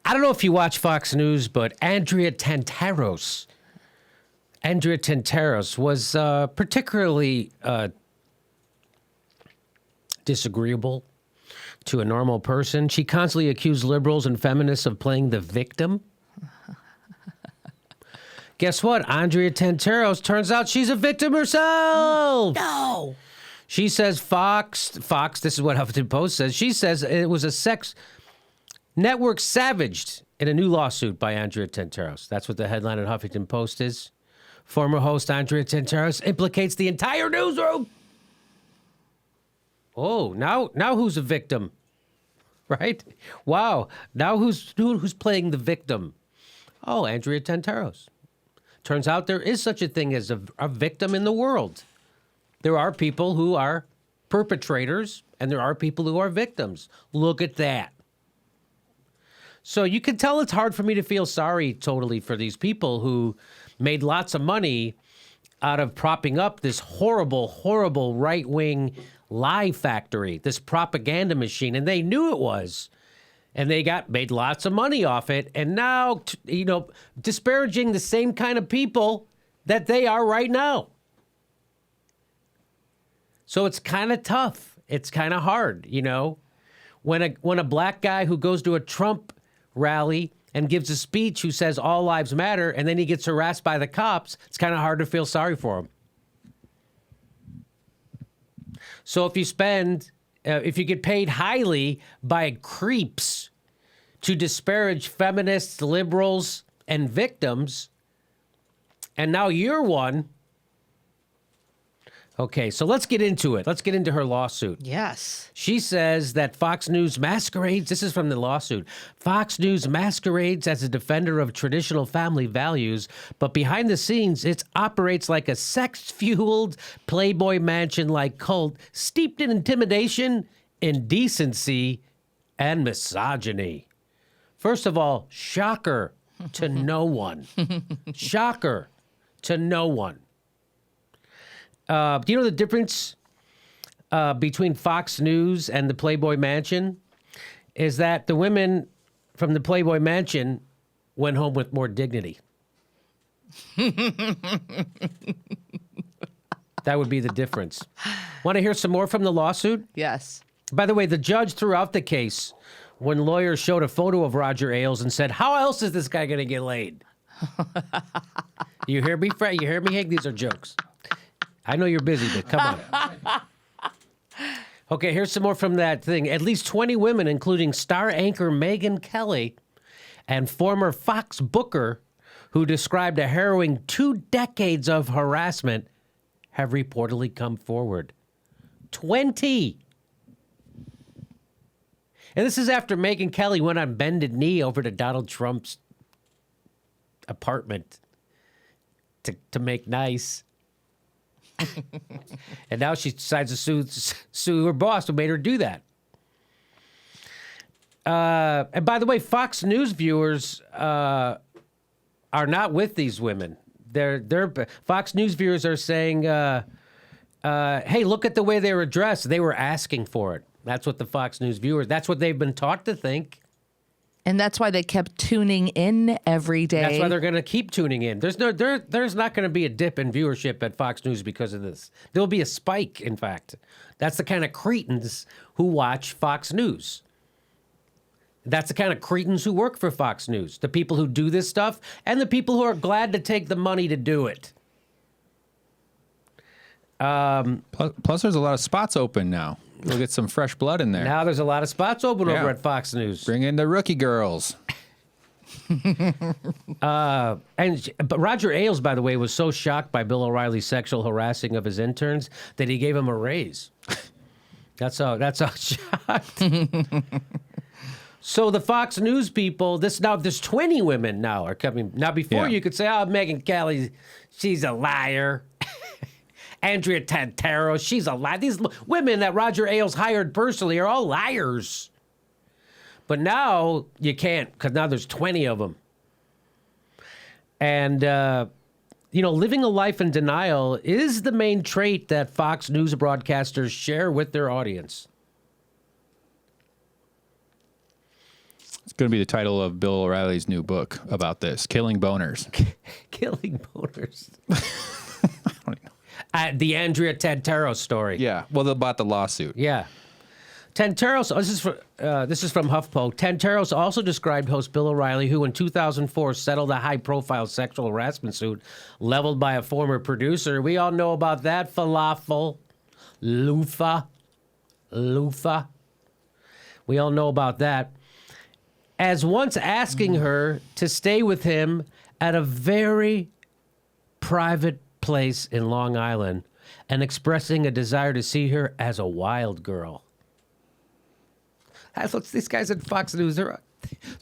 I don't know if you watch Fox News, but Andrea Tantaros was particularly disagreeable to a normal person. She constantly accused liberals and feminists of playing the victim. Guess what? Andrea Tantaros, turns out she's a victim herself. No. She says Fox, this is what Huffington Post says. She says it was a sex network savaged in a new lawsuit by Andrea Tantaros. That's what the headline at Huffington Post is. Former host Andrea Tantaros implicates the entire newsroom. Oh, now who's a victim? Right? Wow. Now who's playing the victim? Oh, Andrea Tantaros. Turns out there is such a thing as a victim in the world. There are people who are perpetrators, and there are people who are victims. Look at that. So you can tell it's hard for me to feel sorry totally for these people who made lots of money out of propping up this horrible, horrible right-wing lie factory, this propaganda machine, and they knew it was. And they made lots of money off it, and now, disparaging the same kind of people that they are right now. So it's kind of tough. It's kind of hard, when a black guy who goes to a Trump rally and gives a speech who says all lives matter, and then he gets harassed by the cops, it's kind of hard to feel sorry for him. So if you get paid highly by creeps to disparage feminists, liberals, and victims, and now you're one. Okay, so let's get into it. Let's get into her lawsuit. Yes. She says that Fox News masquerades, this is from the lawsuit, Fox News masquerades as a defender of traditional family values, but behind the scenes, it operates like a sex-fueled Playboy mansion-like cult steeped in intimidation, indecency, and misogyny. First of all, shocker to no one. Shocker to no one. Do you know the difference between Fox News and the Playboy Mansion? Is that the women from the Playboy Mansion went home with more dignity. That would be the difference. Want to hear some more from the lawsuit? Yes. By the way, the judge threw out the case when lawyers showed a photo of Roger Ailes and said, how else is this guy going to get laid? You hear me, Fred? You hear me, Hank? These are jokes. I know you're busy, but come on. Okay, here's some more from that thing. At least 20 women, including star anchor Megyn Kelly and former Fox booker, who described a harrowing 2 decades of harassment, have reportedly come forward. 20! And this is after Megyn Kelly went on bended knee over to Donald Trump's apartment to make nice. And now she decides to sue her boss who made her do that. And by the way, Fox News viewers are not with these women. Fox News viewers are saying, hey, look at the way they were dressed. They were asking for it. That's what the Fox News viewers, that's what they've been taught to think. And that's why they kept tuning in every day. That's why they're going to keep tuning in. There's not going to be a dip in viewership at Fox News because of this. There'll be a spike, in fact. That's the kind of cretins who watch Fox News. That's the kind of cretins who work for Fox News. The people who do this stuff and the people who are glad to take the money to do it. Plus, there's a lot of spots open now. We'll get some fresh blood in there. Now there's a lot of spots open over at Fox News. Bring in the rookie girls. But Roger Ailes, by the way, was so shocked by Bill O'Reilly's sexual harassing of his interns that he gave him a raise. That's how shocked. So the Fox News people, there's 20 women now are coming. Now before you could say, oh, Megyn Kelly, she's a liar. Andrea Tantaros, she's a liar. These women that Roger Ailes hired personally are all liars. But now you can't, because now there's 20 of them. And, living a life in denial is the main trait that Fox News broadcasters share with their audience. It's going to be the title of Bill O'Reilly's new book about this, Killing Boners. Killing boners. I don't know. The Andrea Tantaros story. Yeah. Well, about the lawsuit. Yeah. Tantaros, this is from HuffPo. Tantaros also described host Bill O'Reilly, who in 2004 settled a high-profile sexual harassment suit leveled by a former producer. We all know about that. Falafel. Loofah. We all know about that. As once asking her to stay with him at a very private place in Long Island and expressing a desire to see her as a wild girl. These guys at Fox News, they're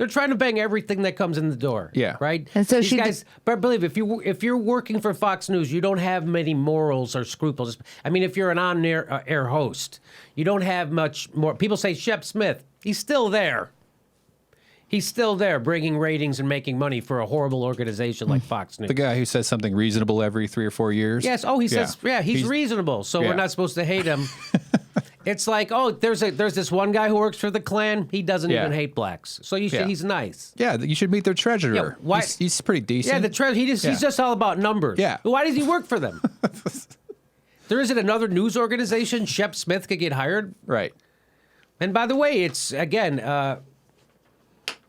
trying to bang everything that comes in the door. Yeah. Right? And so these guys, but believe if you're working for Fox News, you don't have many morals or scruples. I mean, if you're an on-air host, you don't have much more. People say Shep Smith, he's still there. He's still there bringing ratings and making money for a horrible organization like Fox News. The guy who says something reasonable every 3 or 4 years? Yes. Oh, he says, he's reasonable, so we're not supposed to hate him. It's like, there's this one guy who works for the Klan. He doesn't even hate blacks, so he's nice. Yeah, you should meet their treasurer. Yeah, why- He's pretty decent. Yeah, he's just all about numbers. Yeah. Why does he work for them? There isn't another news organization Shep Smith could get hired. Right. And by the way, it's again.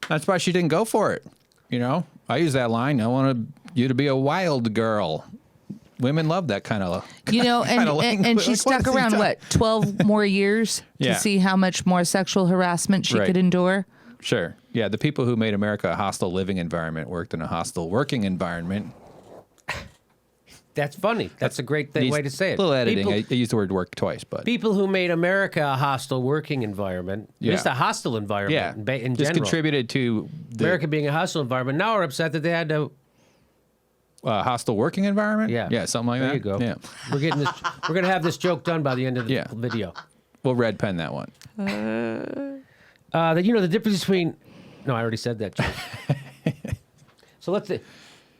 That's why she didn't go for it. You know, I use that line. I want you to be a wild girl. Women love that kind of, and she stuck around 12 more years to see how much more sexual harassment she could endure. Sure. Yeah, the people who made America a hostile living environment worked in a hostile working environment. That's funny. That's a great way to say it. A little editing. I used the word work twice, but people who made America a hostile working environment, just a hostile environment in just general, contributed to America being a hostile environment. Now are upset that they had to. Hostile working environment? Yeah, something like that. There you go. Yeah. We're getting this. We're gonna have this joke done by the end of the video. We'll red pen that one. The difference between. No, I already said that joke. So let's see.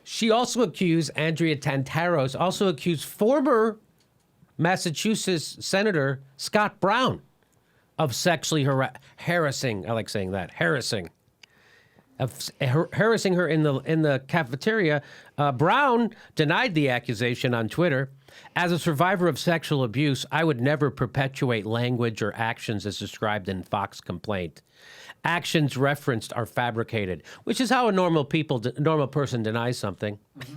She also accused Andrea Tantaros, also accused former Massachusetts Senator Scott Brown of sexually harassing. I like saying that, harassing her in the cafeteria. Brown denied the accusation on Twitter. As a survivor of sexual abuse, I would never perpetuate language or actions as described in Fox complaint. Actions referenced are fabricated, which is how a normal person denies something. Mm-hmm.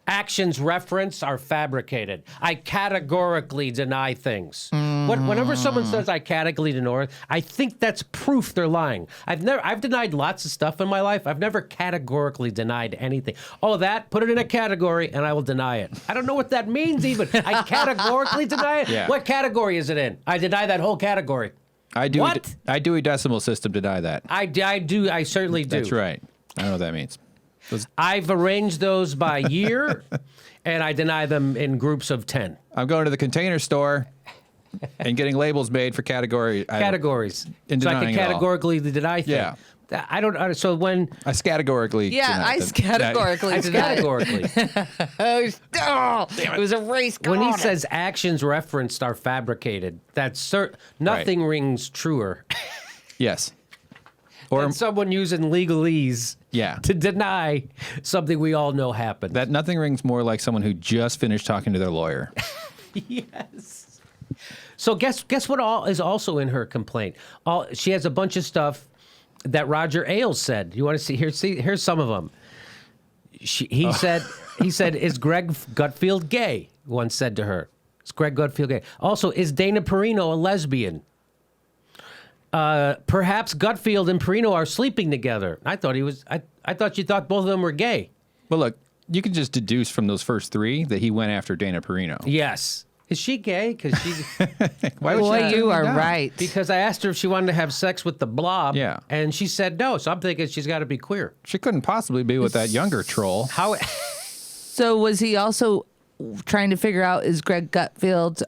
Actions referenced are fabricated. I categorically deny things. Whenever someone says I categorically deny, I think that's proof they're lying. I've denied lots of stuff in my life. I've never categorically denied anything. Put it in a category and I will deny it. I don't know what that means even. I categorically deny it? Yeah. What category is it in? I deny that whole category. I do. What? I do a decimal system deny that. I do. I certainly do. That's right. I know what that means. I've arranged those by year, and I deny them in groups of 10. I'm going to the Container Store and getting labels made for categories. So I can categorically deny things. Yeah. I don't. So when I categorically. Yeah, I categorically. It was a race. When he says actions referenced are fabricated, that's nothing rings truer. Yes. Or someone using legalese. Yeah. To deny something we all know happened. That nothing rings more like someone who just finished talking to their lawyer. Yes. So guess what all is also in her complaint? She has a bunch of stuff that Roger Ailes said. You want to see? Here's some of them. He said, "Is Greg Gutfield gay?" Once said to her. Is Greg Gutfield gay? Also, is Dana Perino a lesbian? Perhaps Gutfield and Perino are sleeping together. I thought he was. I thought you thought both of them were gay. Well, look, you can just deduce from those first three that he went after Dana Perino. Yes. Is she gay? Because she. Why would Boy, she you are no. right. Because I asked her if she wanted to have sex with the Blob. Yeah. And she said no. So I'm thinking she's got to be queer. She couldn't possibly be with that younger troll. How? So was he also trying to figure out, is Greg Gutfield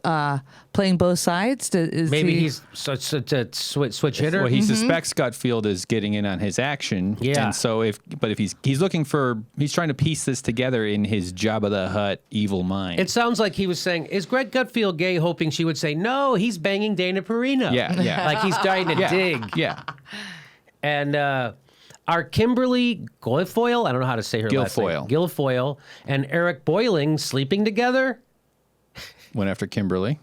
playing both sides? Maybe he's to switch hitter. Well, he suspects Gutfield is getting in on his action. Yeah. And so if he's looking for, he's trying to piece this together in his Jabba the Hutt evil mind. It sounds like he was saying, is Greg Gutfield gay, hoping she would say, no, he's banging Dana Perino. Yeah. Like he's trying to dig. Yeah. And Are Kimberly Guilfoyle, I don't know how to say her last name. Guilfoyle and Eric Boiling sleeping together? Went after Kimberly.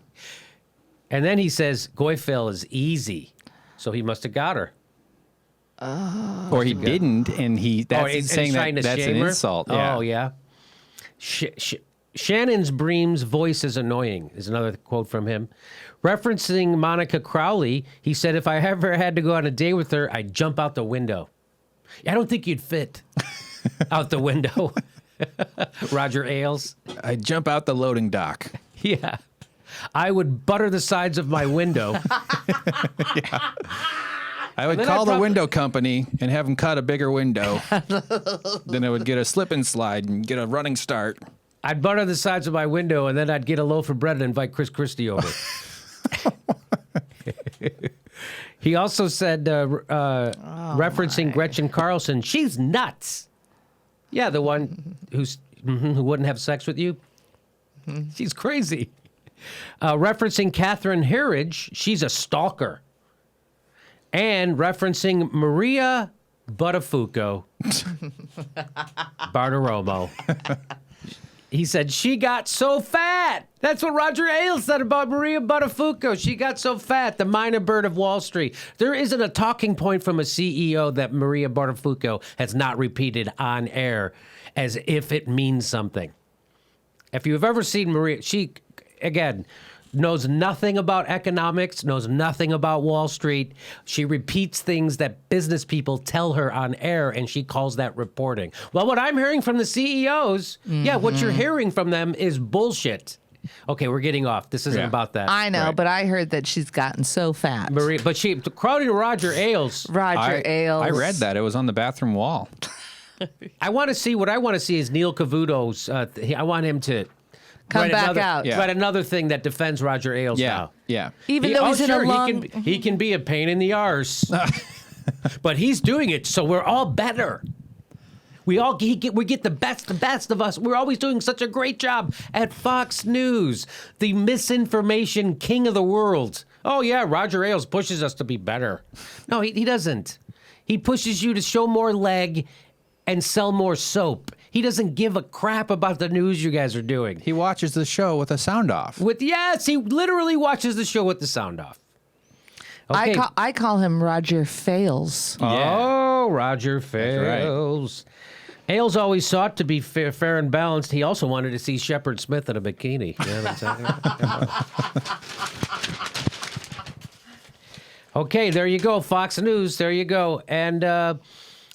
And then he says Guilfoyle is easy, so he must have got her. Or he didn't, and that's saying that's an insult. Yeah. Oh, yeah. Shannon's Bream's voice is annoying, is another quote from him. Referencing Monica Crowley, he said, if I ever had to go on a date with her, I'd jump out the window. I don't think you'd fit out the window. Roger Ailes. I'd jump out the loading dock. Yeah. I would butter the sides of my window. Yeah. I would call the window company and have them cut a bigger window. Then I would get a slip and slide and get a running start. I'd butter the sides of my window, and then I'd get a loaf of bread and invite Chris Christie over. He also said, referencing Gretchen Carlson, she's nuts. Yeah, the one who wouldn't have sex with you. She's crazy. Referencing Catherine Herridge, she's a stalker. And referencing Maria Buttafuoco, Bartiromo. He said, she got so fat. That's what Roger Ailes said about Maria Buttafuoco. She got so fat, the minor bird of Wall Street. There isn't a talking point from a CEO that Maria Buttafuoco has not repeated on air as if it means something. If you've ever seen Maria, she, again, knows nothing about economics, knows nothing about Wall Street. She repeats things that business people tell her on air, and she calls that reporting. Well, what I'm hearing from the CEOs, what you're hearing from them is bullshit. Okay, we're getting off. This isn't about that. I know, but I heard that she's gotten so fat. Maria, but she, according to Roger Ailes. Ailes. I read that. It was on the bathroom wall. What I want to see is Neil Cavuto's, I want him to come back out. Yeah. Write another thing that defends Roger Ailes now. Yeah. Even though he's in a long... he can be a pain in the arse. But he's doing it, so we're all better. We get the best of us. We're always doing such a great job at Fox News, the misinformation king of the world. Oh, yeah, Roger Ailes pushes us to be better. No, he doesn't. He pushes you to show more leg and sell more soap. He doesn't give a crap about the news you guys are doing. He watches the show with the sound off. Yes, he literally watches the show with the sound off. Okay. I call him Roger Fails. Oh, Roger Fails. Right. Ailes always sought to be fair and balanced. He also wanted to see Shepard Smith in a bikini. Yeah, that's Okay, there you go, Fox News. There you go. And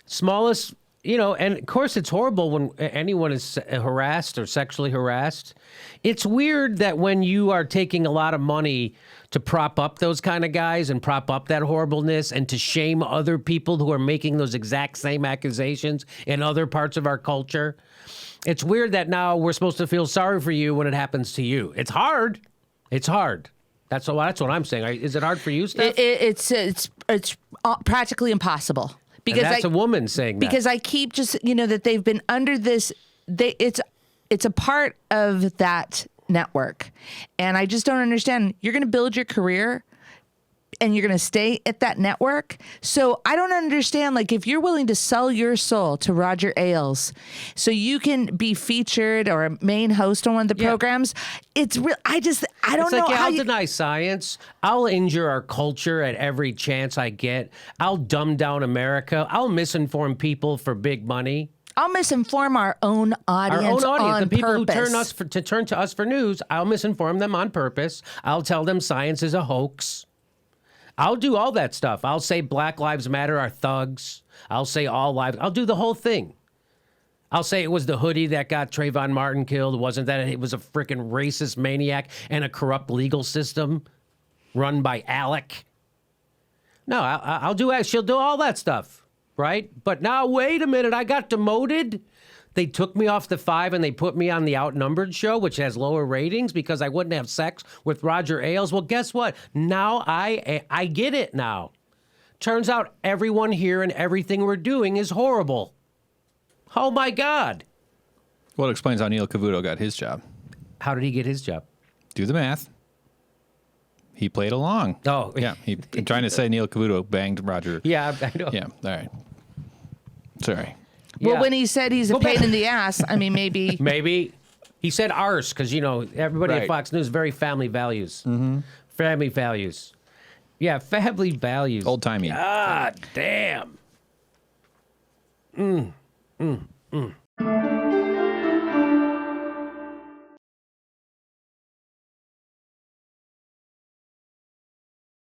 smallest, and of course it's horrible when anyone is harassed or sexually harassed. It's weird that when you are taking a lot of money to prop up those kind of guys and prop up that horribleness and to shame other people who are making those exact same accusations in other parts of our culture, it's weird that now we're supposed to feel sorry for you when it happens to you. It's hard. It's hard. That's what I'm saying. Is it hard for you, Steph? It's practically impossible. Because and that's a woman saying that. Because I keep just, that they've been under this, it's a part of that network. And I just don't understand. You're going to build your career and you're going to stay at that network. So I don't understand, if you're willing to sell your soul to Roger Ailes so you can be featured or a main host on one of the programs, it's real. I don't know how I'll deny science. I'll injure our culture at every chance I get. I'll dumb down America. I'll misinform people for big money. I'll misinform our own audience on the people purpose. who turn to us for news, I'll misinform them on purpose. I'll tell them science is a hoax. I'll do all that stuff. I'll say Black Lives Matter are thugs. I'll say all lives. I'll do the whole thing. I'll say it was the hoodie that got Trayvon Martin killed. It wasn't that. It was a freaking racist maniac and a corrupt legal system run by Alec. No, I'll do that. She'll do all that stuff. Right? But now, wait a minute. I got demoted. They took me off the 5 and they put me on the Outnumbered show, which has lower ratings because I wouldn't have sex with Roger Ailes. Well, guess what? Now I get it now. Turns out everyone here and everything we're doing is horrible. Oh, my God. Well, it explains how Neil Cavuto got his job. How did he get his job? Do the math. He played along. Oh. Yeah. I'm trying to say Neil Cavuto banged Roger. Yeah, I know. Yeah, all right. Sorry. Well, Yeah. when he said he's a Go back. pain in the ass, I mean, maybe. Maybe he said ours because everybody at Right. Fox News very family values. Mm-hmm. Family values. Yeah, family values. Old timey. God damn.